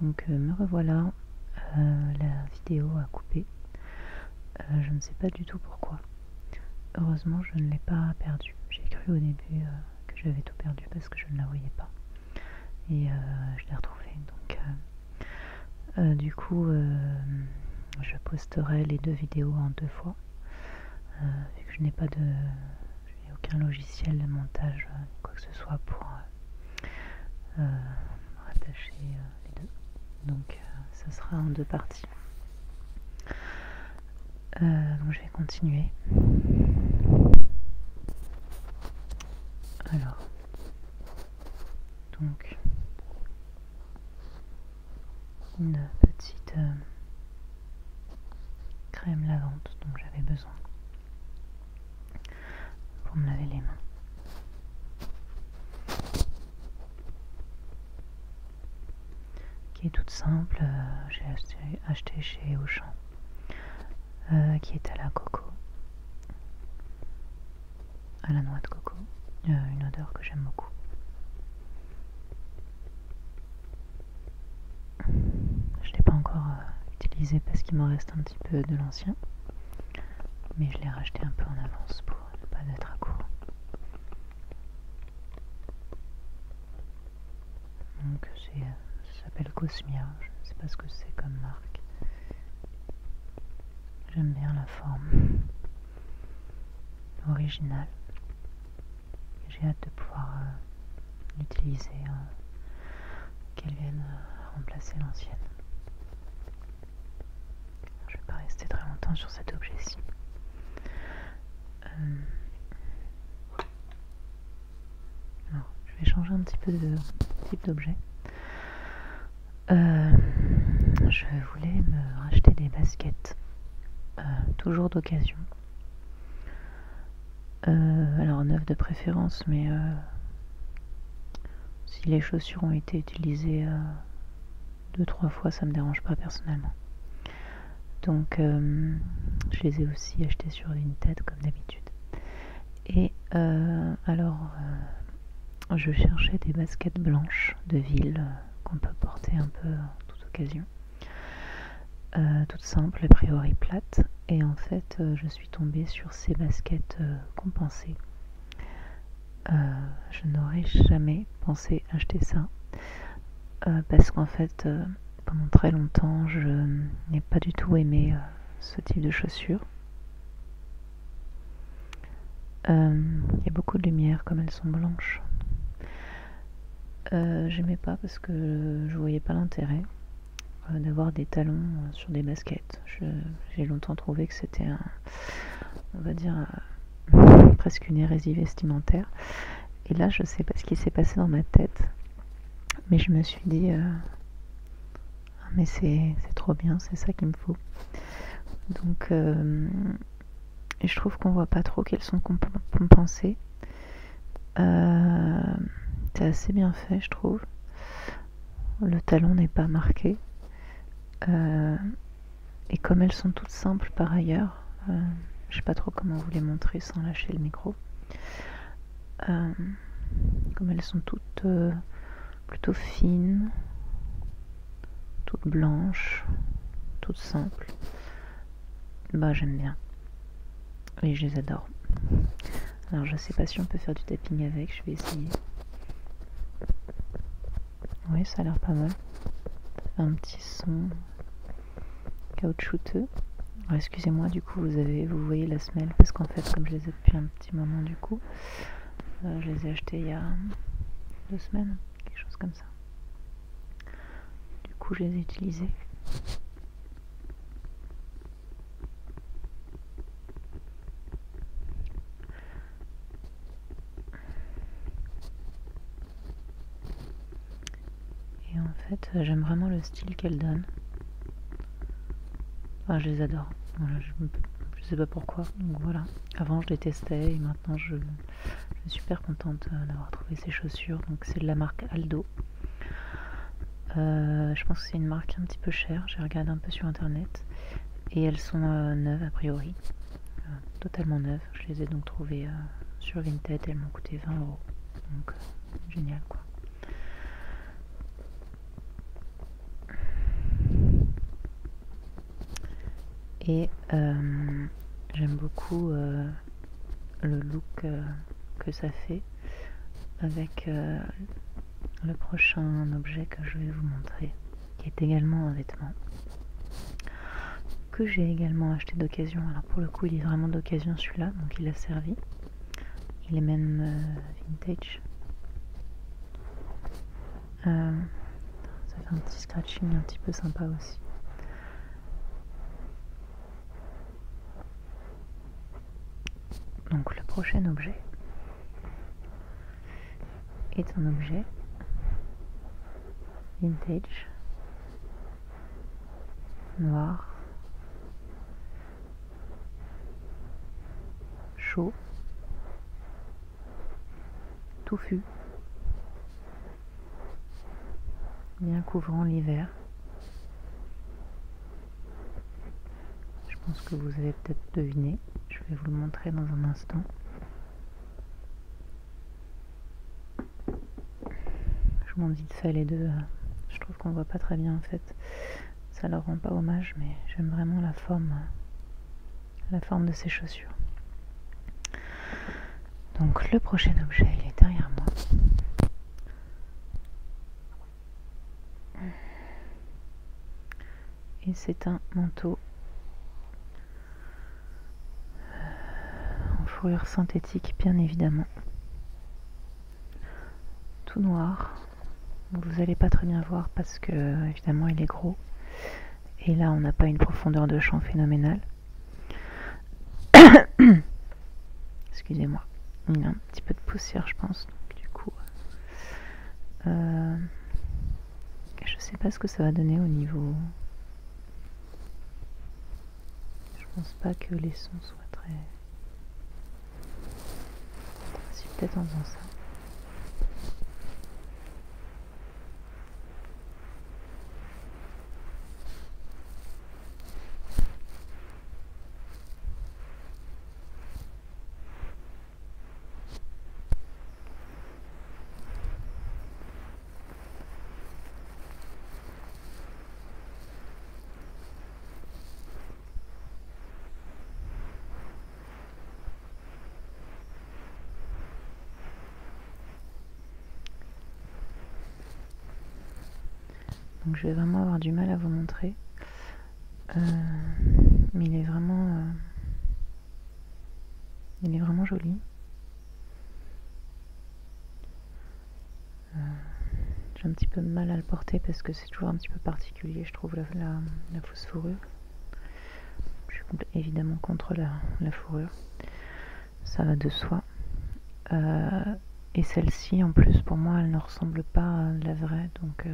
Donc me revoilà, la vidéo a coupé, je ne sais pas du tout pourquoi. Heureusement je ne l'ai pas perdue. J'ai cru au début que j'avais tout perdu parce que je ne la voyais pas. Et je l'ai retrouvée. Donc du coup je posterai les deux vidéos en 2 fois. Vu que je n'ai aucun logiciel de montage, quoi que ce soit pour rattacher les deux. Donc ça sera en 2 parties. Donc je vais continuer. Alors, donc une petite crème lavante dont j'avais besoin pour me laver les mains. Qui est toute simple, j'ai acheté chez Auchan, qui est à la coco, à la noix de coco, une odeur que j'aime beaucoup. Je ne l'ai pas encore utilisé parce qu'il m'en reste un petit peu de l'ancien, mais je l'ai racheté un peu en avance pour ne pas être à court. Donc ça s'appelle Cosmia, je ne sais pas ce que c'est comme marque. J'aime bien la forme originale. J'ai hâte de pouvoir l'utiliser, qu'elle vienne remplacer l'ancienne. Je ne vais pas rester très longtemps sur cet objet-ci. Alors, je vais changer un petit peu de type d'objet. Je voulais me racheter des baskets, toujours d'occasion. Alors neuves de préférence, mais si les chaussures ont été utilisées 2-3 fois, ça me dérange pas personnellement. Donc je les ai aussi achetées sur Vinted comme d'habitude. Et alors je cherchais des baskets blanches de ville qu'on peut porter un peu en toute occasion. Toutes simples, a priori plates. Et en fait je suis tombée sur ces baskets compensées. Je n'aurais jamais pensé acheter ça parce qu'en fait pendant très longtemps je n'ai pas du tout aimé ce type de chaussures. Il y a beaucoup de lumière comme elles sont blanches. J'aimais pas parce que je voyais pas l'intérêt d'avoir des talons sur des baskets. J'ai longtemps trouvé que c'était on va dire presque une hérésie vestimentaire. Et là je sais pas ce qui s'est passé dans ma tête, mais je me suis dit mais c'est trop bien, c'est ça qu'il me faut. Donc et je trouve qu'on voit pas trop qu'elles sont compensées. C'est assez bien fait, je trouve. Le talon n'est pas marqué. Et comme elles sont toutes simples par ailleurs, je sais pas trop comment vous les montrer sans lâcher le micro. Comme elles sont toutes plutôt fines, toutes blanches, toutes simples, bah j'aime bien. Et je les adore. Alors je sais pas si on peut faire du tapping avec, je vais essayer. Oui, ça a l'air pas mal. Ça fait un petit son caoutchouteux. Alors, excusez-moi, du coup vous voyez la semelle parce qu'en fait comme je les ai depuis un petit moment du coup, je les ai achetés il y a 2 semaines, quelque chose comme ça. Du coup je les ai utilisés. Et en fait j'aime vraiment le style qu'elles donnent. Enfin, je les adore. Voilà, je sais pas pourquoi. Donc voilà. Avant je les testais et maintenant je suis super contente d'avoir trouvé ces chaussures. Donc c'est de la marque Aldo. Je pense que c'est une marque un petit peu chère. J'ai regardé un peu sur internet et elles sont neuves a priori, totalement neuves. Je les ai donc trouvées sur Vinted et elles m'ont coûté 20 €. Donc génial quoi. Et j'aime beaucoup le look que ça fait avec le prochain objet que je vais vous montrer, qui est également un vêtement que j'ai également acheté d'occasion. Alors pour le coup il est vraiment d'occasion celui-là, donc il a servi. Il est même vintage. Ça fait un petit scratching un petit peu sympa aussi. Donc le prochain objet est un objet vintage, noir, chaud, touffu, bien couvrant l'hiver. Je pense que vous avez peut-être deviné, je vais vous le montrer dans un instant. Je montre vite fait les deux, je trouve qu'on voit pas très bien en fait, ça leur rend pas hommage, mais j'aime vraiment la forme de ces chaussures. Donc le prochain objet, il est derrière moi. Et c'est un manteau en fourrure synthétique, bien évidemment. Tout noir. Vous n'allez pas très bien voir parce que évidemment il est gros. Et là on n'a pas une profondeur de champ phénoménale. Excusez-moi. Il y a un petit peu de poussière je pense. Donc, du coup, je sais pas ce que ça va donner au niveau. Je pense pas que les sons soient très. Si peut-être en faisant ça. Donc je vais vraiment avoir du mal à vous montrer. Mais il est vraiment joli. J'ai un petit peu de mal à le porter parce que c'est toujours un petit peu particulier, je trouve, la fausse fourrure. Je suis évidemment contre la fourrure. Ça va de soi. Et celle-ci, en plus, pour moi, elle ne ressemble pas à la vraie. Donc,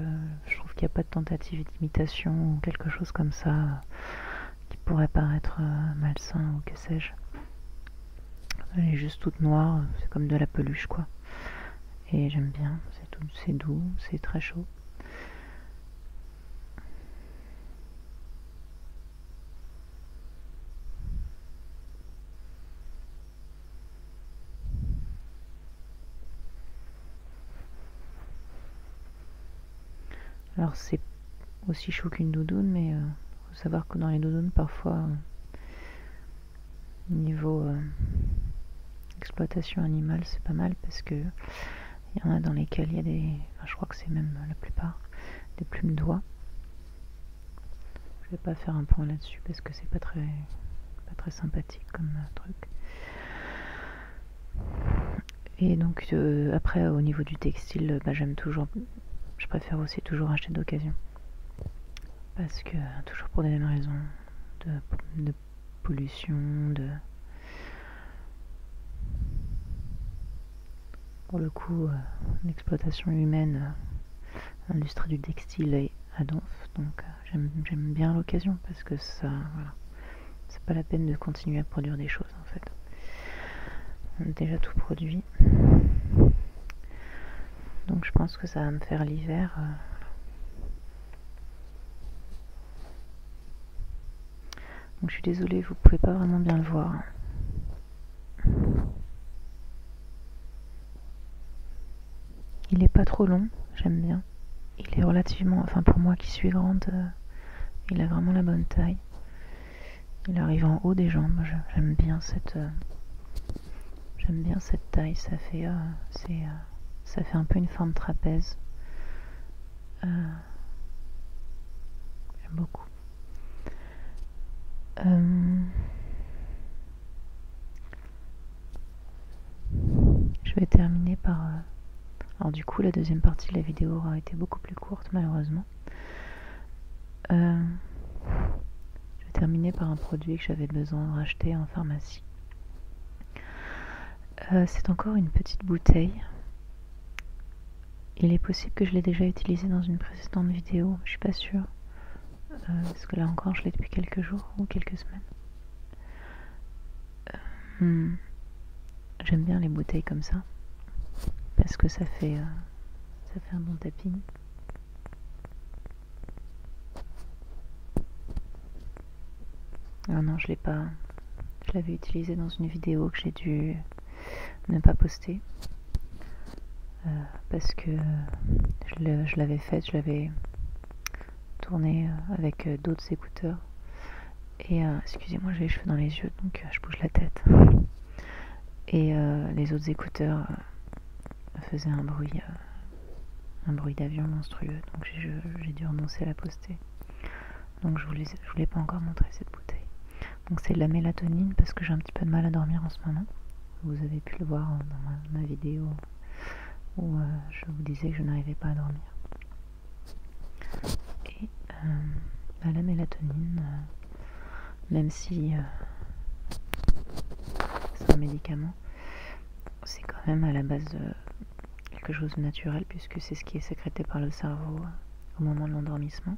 je trouve qu'il n'y a pas de tentative d'imitation ou quelque chose comme ça qui pourrait paraître malsain ou que sais-je. Elle est juste toute noire, c'est comme de la peluche, quoi. Et j'aime bien, c'est doux, c'est très chaud. Alors c'est aussi chaud qu'une doudoune, mais faut savoir que dans les doudounes, parfois, niveau exploitation animale, c'est pas mal parce que il y en a dans lesquels il y a des, enfin, je crois que c'est même la plupart, des plumes d'oie. Je vais pas faire un point là-dessus parce que c'est pas très sympathique comme truc. Et donc après au niveau du textile, j'aime toujours, je préfère aussi toujours acheter d'occasion parce que toujours pour des mêmes raisons de pollution, pour le coup l'exploitation humaine, l'industrie du textile est à donf, donc j'aime bien l'occasion parce que ça, voilà, c'est pas la peine de continuer à produire des choses en fait. On a déjà tout produit. Donc je pense que ça va me faire l'hiver. Donc je suis désolée, vous pouvez pas vraiment bien le voir. Il est pas trop long, j'aime bien. Il est relativement, enfin pour moi qui suis grande, il a vraiment la bonne taille. Il arrive en haut des jambes. J'aime bien cette taille. Ça fait un peu une forme trapèze. J'aime beaucoup. Je vais terminer par... alors du coup, la deuxième partie de la vidéo aura été beaucoup plus courte, malheureusement. Je vais terminer par un produit que j'avais besoin de racheter en pharmacie. C'est encore une petite bouteille. Il est possible que je l'ai déjà utilisé dans une précédente vidéo, je suis pas sûre. Parce que là encore, je l'ai depuis quelques jours ou quelques semaines. J'aime bien les bouteilles comme ça, parce que ça fait un bon tapping. Ah non, je l'ai pas. Je l'avais utilisé dans une vidéo que j'ai dû ne pas poster. Parce que je l'avais faite, je l'avais tournée avec d'autres écouteurs. Et excusez-moi, j'ai les cheveux dans les yeux, donc je bouge la tête. Et les autres écouteurs faisaient un bruit d'avion monstrueux, donc j'ai dû renoncer à la poster. Donc je voulais pas encore montrer cette bouteille. Donc c'est de la mélatonine parce que j'ai un petit peu de mal à dormir en ce moment. Vous avez pu le voir dans ma vidéo où je vous disais que je n'arrivais pas à dormir. Et la mélatonine, même si c'est un médicament, c'est quand même à la base quelque chose de naturel puisque c'est ce qui est sécrété par le cerveau au moment de l'endormissement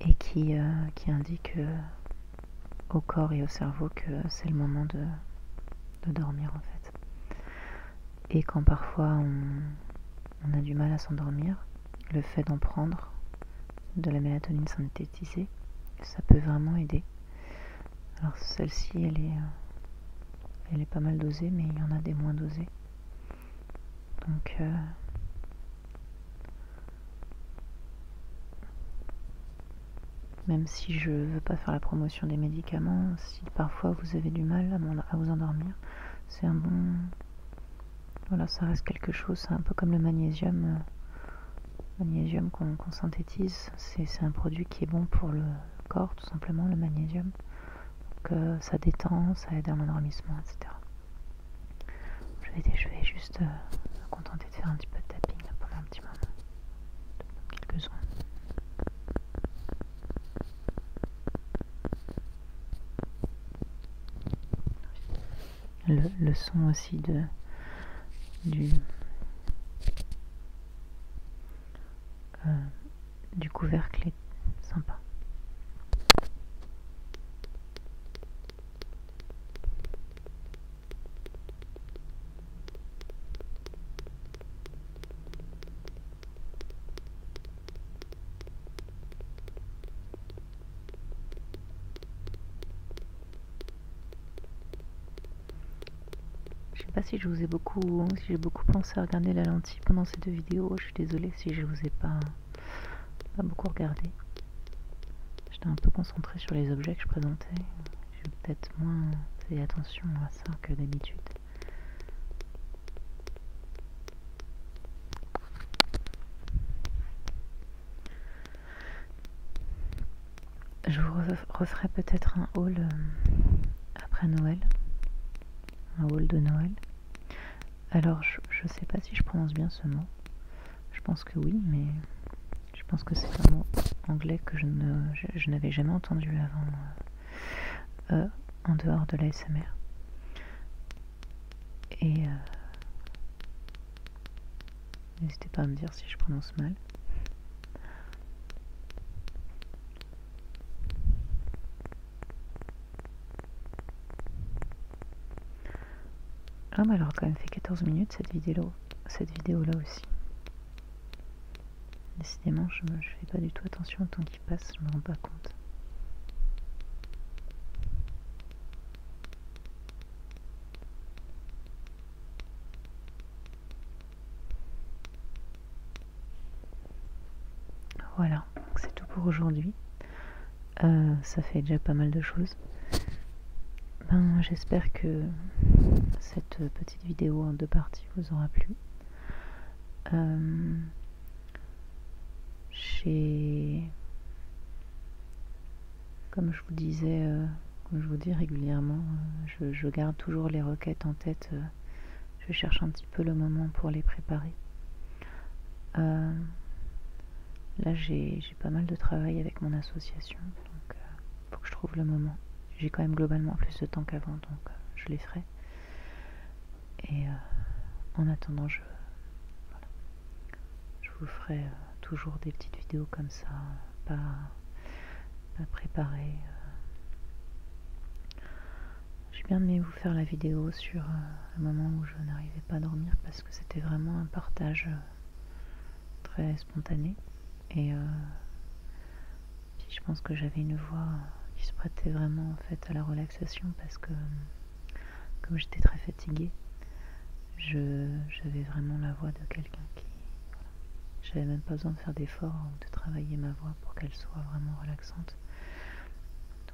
et qui indique au corps et au cerveau que c'est le moment de dormir en fait. Et quand parfois on a du mal à s'endormir, le fait d'en prendre de la mélatonine synthétisée, ça peut vraiment aider. Alors celle-ci, elle est pas mal dosée, mais il y en a des moins dosées. Donc même si je veux pas faire la promotion des médicaments, si parfois vous avez du mal à vous endormir, c'est un bon... Voilà, ça reste quelque chose, c'est un peu comme le magnésium qu'on synthétise, c'est un produit qui est bon pour le corps, tout simplement, le magnésium. Donc ça détend, ça aide à l'endormissement, etc. Je vais juste me contenter de faire un petit peu de tapping là, pendant un petit moment, quelques secondes. Le son aussi du couvercle est sympa. Je sais pas si j'ai beaucoup pensé à regarder la lentille pendant ces deux vidéos. Je suis désolée si je vous ai pas beaucoup regardé. J'étais un peu concentrée sur les objets que je présentais. J'ai peut-être moins fait attention à ça que d'habitude. Je vous referai peut-être un haul après Noël. Un haul de Noël. Alors, je sais pas si je prononce bien ce mot. Je pense que oui, mais je pense que c'est un mot anglais que je n'avais jamais entendu avant en dehors de l'ASMR. Et n'hésitez pas à me dire si je prononce mal. Ah, mais elle aura quand même fait 14 minutes cette vidéo là aussi. Décidément, je fais pas du tout attention au temps qui passe, je me rends pas compte. Voilà, c'est tout pour aujourd'hui. Ça fait déjà pas mal de choses. J'espère que cette petite vidéo en 2 parties vous aura plu. Comme je vous disais, comme je vous dis régulièrement, je garde toujours les requêtes en tête. Je cherche un petit peu le moment pour les préparer. Là, j'ai pas mal de travail avec mon association, donc faut que je trouve le moment. J'ai quand même globalement plus de temps qu'avant, donc je les ferai. Et en attendant, je vous ferai toujours des petites vidéos comme ça, pas préparées. J'ai bien aimé vous faire la vidéo sur le moment où je n'arrivais pas à dormir parce que c'était vraiment un partage très spontané. Et puis je pense que j'avais une voix qui se prêtait vraiment en fait à la relaxation parce que comme j'étais très fatiguée, j'avais vraiment la voix de quelqu'un qui... J'avais même pas besoin de faire d'efforts ou de travailler ma voix pour qu'elle soit vraiment relaxante.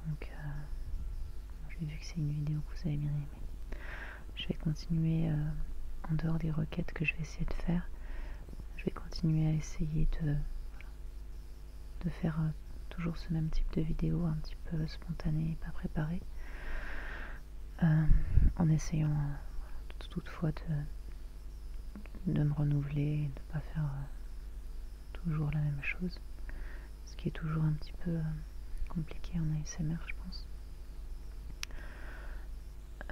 Donc j'ai vu que c'est une vidéo que vous avez bien aimée. Je vais continuer en dehors des requêtes que je vais essayer de faire. Je vais continuer à essayer de faire toujours ce même type de vidéo, un petit peu spontané et pas préparé. En essayant toutefois de me renouveler et de ne pas faire toujours la même chose, ce qui est toujours un petit peu compliqué en ASMR, je pense.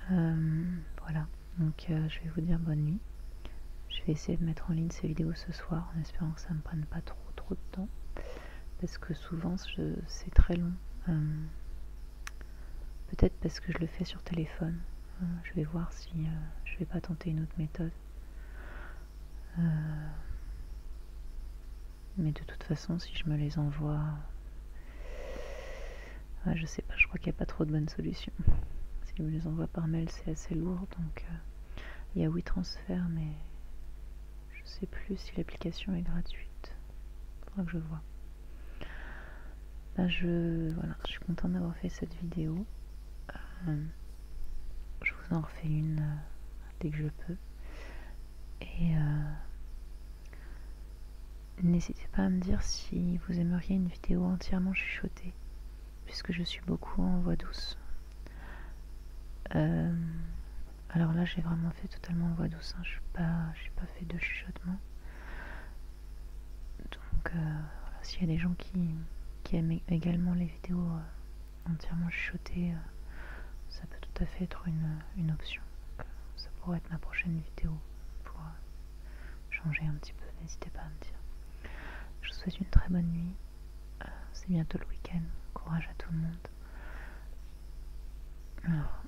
Voilà, donc je vais vous dire bonne nuit. Je vais essayer de mettre en ligne ces vidéos ce soir en espérant que ça ne me prenne pas trop de temps parce que souvent c'est très long. Peut-être parce que je le fais sur téléphone. Je vais voir si je vais pas tenter une autre méthode. Mais de toute façon, si je me les envoie, je sais pas, je crois qu'il n'y a pas trop de bonnes solutions. Si je me les envoie par mail, c'est assez lourd, donc il y a WeTransfer, mais je sais plus si l'application est gratuite. Faudra que je vois. Voilà, je suis contente d'avoir fait cette vidéo. Je vous en refais une dès que je peux. Et n'hésitez pas à me dire si vous aimeriez une vidéo entièrement chuchotée, puisque je suis beaucoup en voix douce. Alors là, j'ai vraiment fait totalement en voix douce, hein. Je n'ai pas fait de chuchotement. Donc, voilà, s'il y a des gens qui aiment également les vidéos entièrement chuchotées, ça peut tout à fait être une option. Donc, ça pourrait être ma prochaine vidéo pour changer un petit peu. N'hésitez pas à me dire. Je vous souhaite une très bonne nuit. C'est bientôt le week-end. Courage à tout le monde. Alors,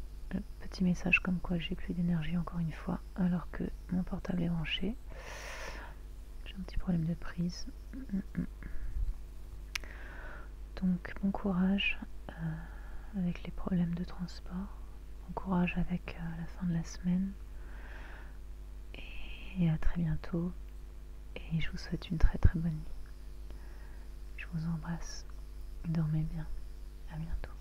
petit message comme quoi j'ai plus d'énergie encore une fois, alors que mon portable est branché. J'ai un petit problème de prise. Donc, bon courage avec les problèmes de transport. Bon courage avec la fin de la semaine. Et à très bientôt. Et je vous souhaite une très très bonne nuit. Je vous embrasse. Dormez bien. À bientôt.